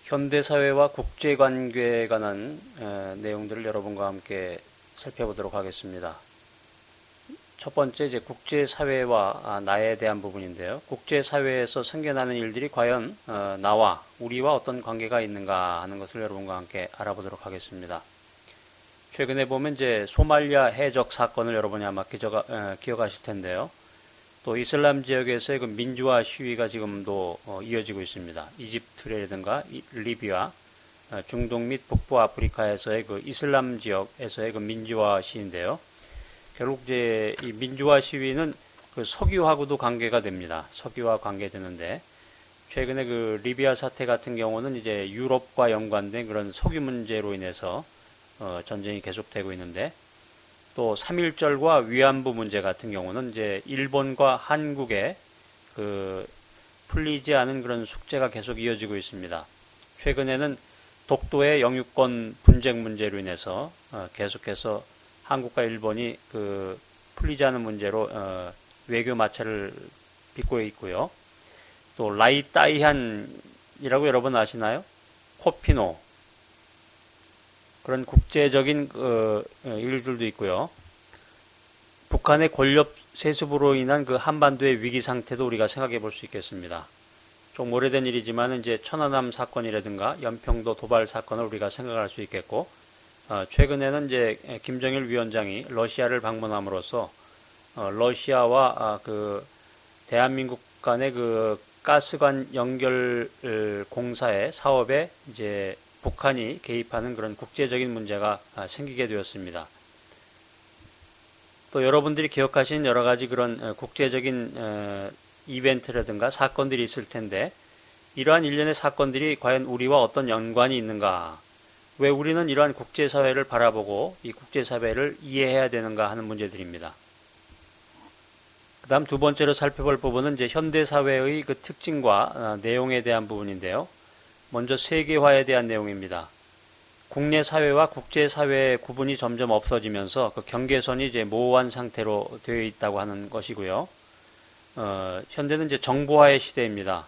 현대사회와 국제관계에 관한 내용들을 여러분과 함께 살펴보도록 하겠습니다. 첫 번째, 이제 국제사회와 나에 대한 부분인데요. 국제사회에서 생겨나는 일들이 과연 나와, 우리와 어떤 관계가 있는가 하는 것을 여러분과 함께 알아보도록 하겠습니다. 최근에 보면 이제 소말리아 해적 사건을 여러분이 아마 기억하실 텐데요. 또 이슬람 지역에서의 그 민주화 시위가 지금도 이어지고 있습니다. 이집트라든가 리비아, 중동 및 북부 아프리카에서의 그 이슬람 지역에서의 그 민주화 시위인데요. 결국 이제 이 민주화 시위는 그 석유하고도 관계가 됩니다. 석유와 관계되는데 최근에 그 리비아 사태 같은 경우는 이제 유럽과 연관된 그런 석유 문제로 인해서 전쟁이 계속되고 있는데, 또 3.1절과 위안부 문제 같은 경우는 이제 일본과 한국의 그 풀리지 않은 그런 숙제가 계속 이어지고 있습니다. 최근에는 독도의 영유권 분쟁 문제로 인해서 계속해서 한국과 일본이 그 풀리지 않은 문제로 외교 마찰을 빚고 있고요. 또 라이따이한이라고 여러분 아시나요? 코피노, 그런 국제적인 일들도 있고요. 북한의 권력 세습으로 인한 그 한반도의 위기 상태도 우리가 생각해 볼 수 있겠습니다. 좀 오래된 일이지만 이제 천안함 사건이라든가 연평도 도발 사건을 우리가 생각할 수 있겠고, 최근에는 이제 김정일 위원장이 러시아를 방문함으로써 러시아와 그 대한민국 간의 그 가스관 연결 공사의 사업에 이제 북한이 개입하는 그런 국제적인 문제가 생기게 되었습니다. 또 여러분들이 기억하신 여러 가지 그런 국제적인 이벤트라든가 사건들이 있을 텐데, 이러한 일련의 사건들이 과연 우리와 어떤 연관이 있는가, 왜 우리는 이러한 국제사회를 바라보고 이 국제사회를 이해해야 되는가 하는 문제들입니다. 그 다음 두 번째로 살펴볼 부분은 이제 현대사회의 그 특징과 내용에 대한 부분인데요. 먼저 세계화에 대한 내용입니다. 국내 사회와 국제 사회의 구분이 점점 없어지면서 그 경계선이 이제 모호한 상태로 되어 있다고 하는 것이고요. 현대는 이제 정보화의 시대입니다.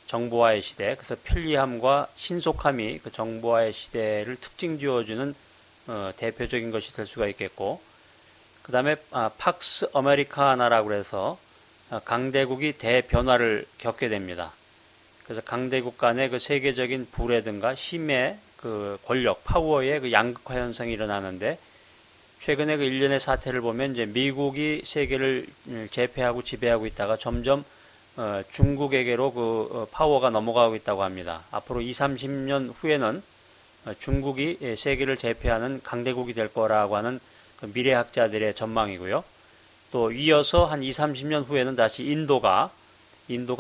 정보화의 시대. 그래서 편리함과 신속함이 그 정보화의 시대를 특징 지어주는 대표적인 것이 될 수가 있겠고, 그 다음에 팍스 아메리카나라고 해서 강대국이 대변화를 겪게 됩니다. 그래서 강대국 간의 그 세계적인 부라든가 힘의 그 권력, 파워의 그 양극화 현상이 일어나는데, 최근에 그 일련의 사태를 보면 이제 미국이 세계를 제패하고 지배하고 있다가 점점 중국에게로 그 파워가 넘어가고 있다고 합니다. 앞으로 20, 30년 후에는 중국이 세계를 제패하는 강대국이 될 거라고 하는 그 미래학자들의 전망이고요. 또 이어서 한 20, 30년 후에는 다시 인도가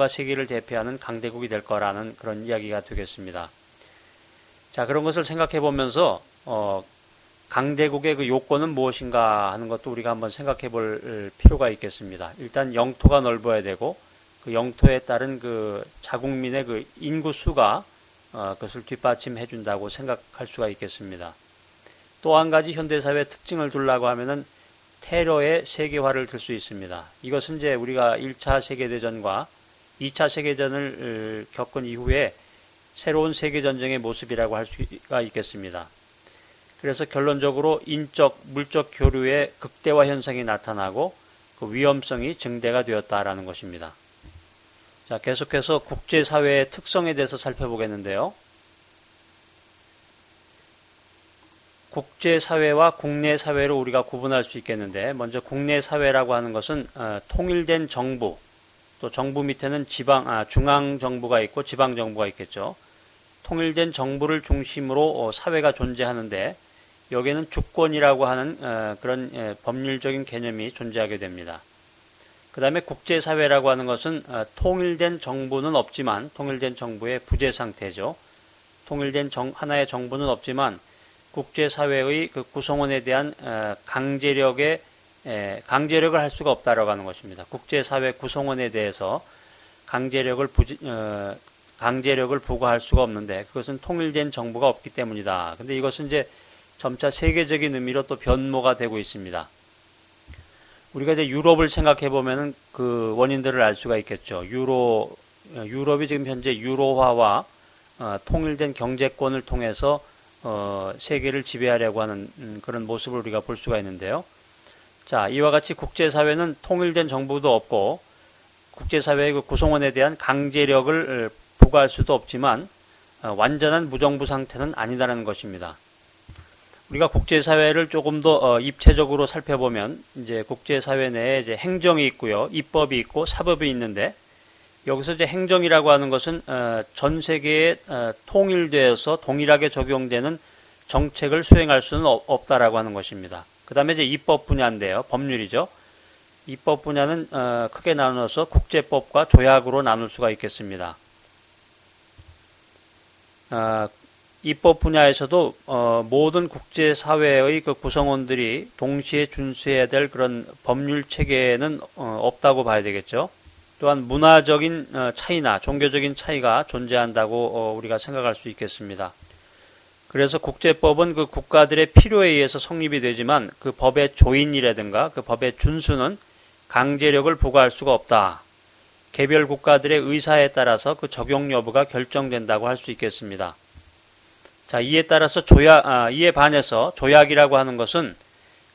세계를 대표하는 강대국이 될 거라는 그런 이야기가 되겠습니다. 자, 그런 것을 생각해 보면서 강대국의 그 요건은 무엇인가 하는 것도 우리가 한번 생각해 볼 필요가 있겠습니다. 일단 영토가 넓어야 되고, 그 영토에 따른 그 자국민의 그 인구 수가 그것을 뒷받침해 준다고 생각할 수가 있겠습니다. 또 한 가지 현대사회 특징을 두려고 하면은 테러의 세계화를 들 수 있습니다. 이것은 이제 우리가 1차 세계대전과 2차 세계전을 겪은 이후에 새로운 세계전쟁의 모습이라고 할 수가 있겠습니다. 그래서 결론적으로 인적, 물적 교류의 극대화 현상이 나타나고 그 위험성이 증대가 되었다라는 것입니다. 자, 계속해서 국제사회의 특성에 대해서 살펴보겠는데요. 국제사회와 국내 사회로 우리가 구분할 수 있겠는데, 먼저 국내 사회라고 하는 것은 통일된 정부, 또 정부 밑에는 중앙정부가 있고 지방정부가 있겠죠. 통일된 정부를 중심으로 사회가 존재하는데, 여기에는 주권이라고 하는 그런 법률적인 개념이 존재하게 됩니다. 그 다음에 국제사회라고 하는 것은 통일된 정부는 없지만, 통일된 정부의 부재 상태죠. 통일된 하나의 정부는 없지만 국제사회의 그 구성원에 대한 강제력을 할 수가 없다라고 하는 것입니다. 국제사회 구성원에 대해서 강제력을 부과할 수가 없는데, 그것은 통일된 정부가 없기 때문이다. 근데 이것은 이제 점차 세계적인 의미로 또 변모가 되고 있습니다. 우리가 이제 유럽을 생각해 보면은 그 원인들을 알 수가 있겠죠. 유럽이 지금 현재 유로화와 통일된 경제권을 통해서 세계를 지배하려고 하는 그런 모습을 우리가 볼 수가 있는데요. 자, 이와 같이 국제사회는 통일된 정부도 없고 국제사회의 그 구성원에 대한 강제력을 부과할 수도 없지만 완전한 무정부 상태는 아니다라는 것입니다. 우리가 국제사회를 조금 더 입체적으로 살펴보면 이제 국제사회 내에 이제 행정이 있고요, 입법이 있고 사법이 있는데 여기서 이제 행정이라고 하는 것은 전 세계에 통일되어서 동일하게 적용되는 정책을 수행할 수는 없다라고 하는 것입니다. 그 다음에 이제 입법 분야인데요, 법률이죠. 입법 분야는 크게 나눠서 국제법과 조약으로 나눌 수가 있겠습니다. 입법 분야에서도 모든 국제사회의 그 구성원들이 동시에 준수해야 될 그런 법률 체계는 없다고 봐야 되겠죠. 또한 문화적인 차이나 종교적인 차이가 존재한다고 우리가 생각할 수 있겠습니다. 그래서 국제법은 그 국가들의 필요에 의해서 성립이 되지만 그 법의 조인이라든가 그 법의 준수는 강제력을 부과할 수가 없다. 개별 국가들의 의사에 따라서 그 적용 여부가 결정된다고 할 수 있겠습니다. 자, 이에 따라서 이에 반해서 조약이라고 하는 것은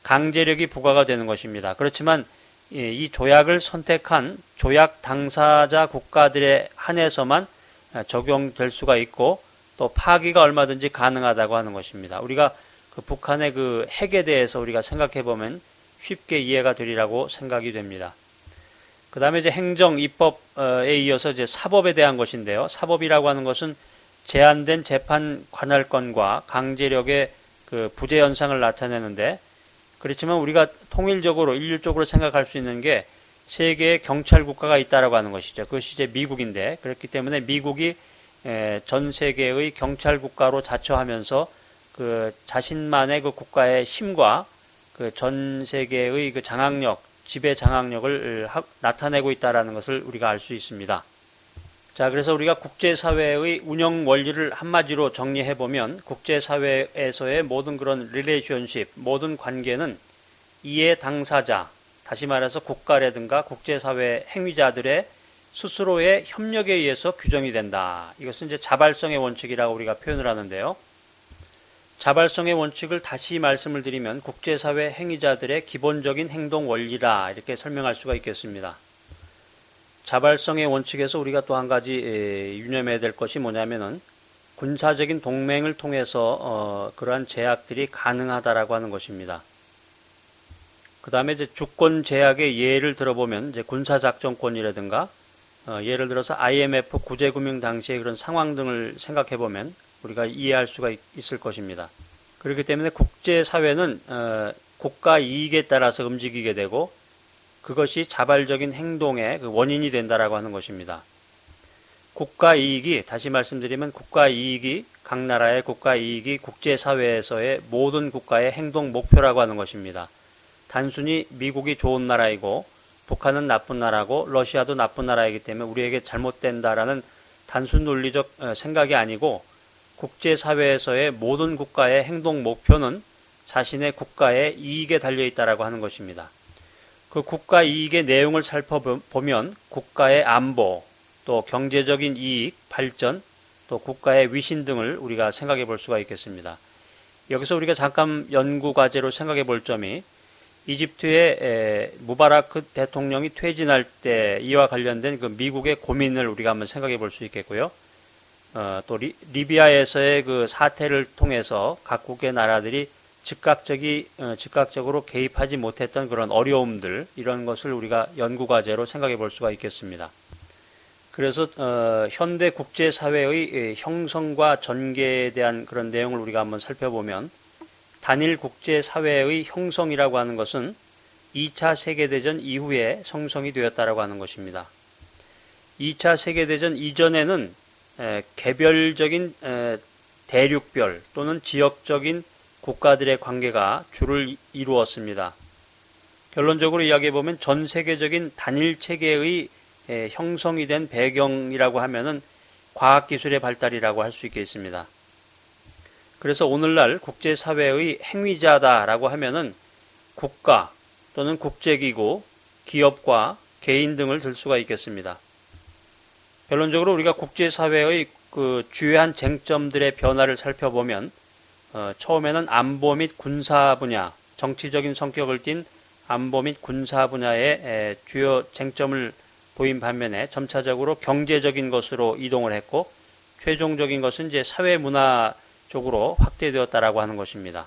강제력이 부과가 되는 것입니다. 그렇지만 이 조약을 선택한 조약 당사자 국가들에 한해서만 적용될 수가 있고 또 파기가 얼마든지 가능하다고 하는 것입니다. 우리가 그 북한의 그 핵에 대해서 우리가 생각해 보면 쉽게 이해가 되리라고 생각이 됩니다. 그 다음에 이제 행정, 입법에 이어서 이제 사법에 대한 것인데요. 사법이라고 하는 것은 제한된 재판 관할권과 강제력의 그 부재 현상을 나타내는데 그렇지만 우리가 통일적으로 일률적으로 생각할 수 있는 게 세계의 경찰 국가가 있다라고 하는 것이죠. 그것이 이제 미국인데 그렇기 때문에 미국이 전 세계의 경찰 국가로 자처하면서 그 자신만의 그 국가의 힘과 그 전 세계의 그 장악력, 지배 장악력을 나타내고 있다라는 것을 우리가 알 수 있습니다. 자, 그래서 우리가 국제사회의 운영 원리를 한마디로 정리해보면 국제사회에서의 모든 그런 릴레이션십, 모든 관계는 이해 당사자, 다시 말해서 국가라든가 국제사회 행위자들의 스스로의 협력에 의해서 규정이 된다. 이것은 이제 자발성의 원칙이라고 우리가 표현을 하는데요. 자발성의 원칙을 다시 말씀을 드리면 국제사회 행위자들의 기본적인 행동 원리라 이렇게 설명할 수가 있겠습니다. 자발성의 원칙에서 우리가 또 한 가지 유념해야 될 것이 뭐냐면은 군사적인 동맹을 통해서 그러한 제약들이 가능하다라고 하는 것입니다. 그 다음에 이제 주권 제약의 예를 들어보면 이제 군사작전권이라든가 예를 들어서 IMF 구제금융 당시의 그런 상황 등을 생각해 보면 우리가 이해할 수가 있을 것입니다. 그렇기 때문에 국제사회는 국가 이익에 따라서 움직이게 되고 그것이 자발적인 행동의 그 원인이 된다라고 하는 것입니다. 국가 이익이, 다시 말씀드리면 국가 이익이, 각 나라의 국가 이익이 국제사회에서의 모든 국가의 행동 목표라고 하는 것입니다. 단순히 미국이 좋은 나라이고 북한은 나쁜 나라고 러시아도 나쁜 나라이기 때문에 우리에게 잘못된다라는 단순 논리적 생각이 아니고 국제사회에서의 모든 국가의 행동 목표는 자신의 국가의 이익에 달려있다라고 하는 것입니다. 그 국가 이익의 내용을 살펴보면 국가의 안보, 또 경제적인 이익, 발전, 또 국가의 위신 등을 우리가 생각해 볼 수가 있겠습니다. 여기서 우리가 잠깐 연구 과제로 생각해 볼 점이 이집트의 무바라크 대통령이 퇴진할 때 이와 관련된 그 미국의 고민을 우리가 한번 생각해 볼 수 있겠고요. 또 리비아에서의 그 사태를 통해서 각국의 나라들이 즉각적으로 개입하지 못했던 그런 어려움들, 이런 것을 우리가 연구 과제로 생각해 볼 수가 있겠습니다. 그래서 현대 국제사회의 형성과 전개에 대한 그런 내용을 우리가 한번 살펴보면 단일 국제사회의 형성이라고 하는 것은 2차 세계대전 이후에 성성이 되었다라고 하는 것입니다. 2차 세계대전 이전에는 개별적인 대륙별 또는 지역적인 국가들의 관계가 주를 이루었습니다. 결론적으로 이야기해보면 전 세계적인 단일 체계의 형성이 된 배경이라고 하면은 과학기술의 발달이라고 할 수 있겠습니다. 그래서 오늘날 국제사회의 행위자다라고 하면은 국가 또는 국제기구, 기업과 개인 등을 들 수가 있겠습니다. 결론적으로 우리가 국제사회의 그 주요한 쟁점들의 변화를 살펴보면 처음에는 안보 및 군사 분야, 정치적인 성격을 띤 안보 및 군사 분야의 주요 쟁점을 보인 반면에 점차적으로 경제적인 것으로 이동을 했고 최종적인 것은 이제 사회 문화 쪽으로 확대되었다라고 하는 것입니다.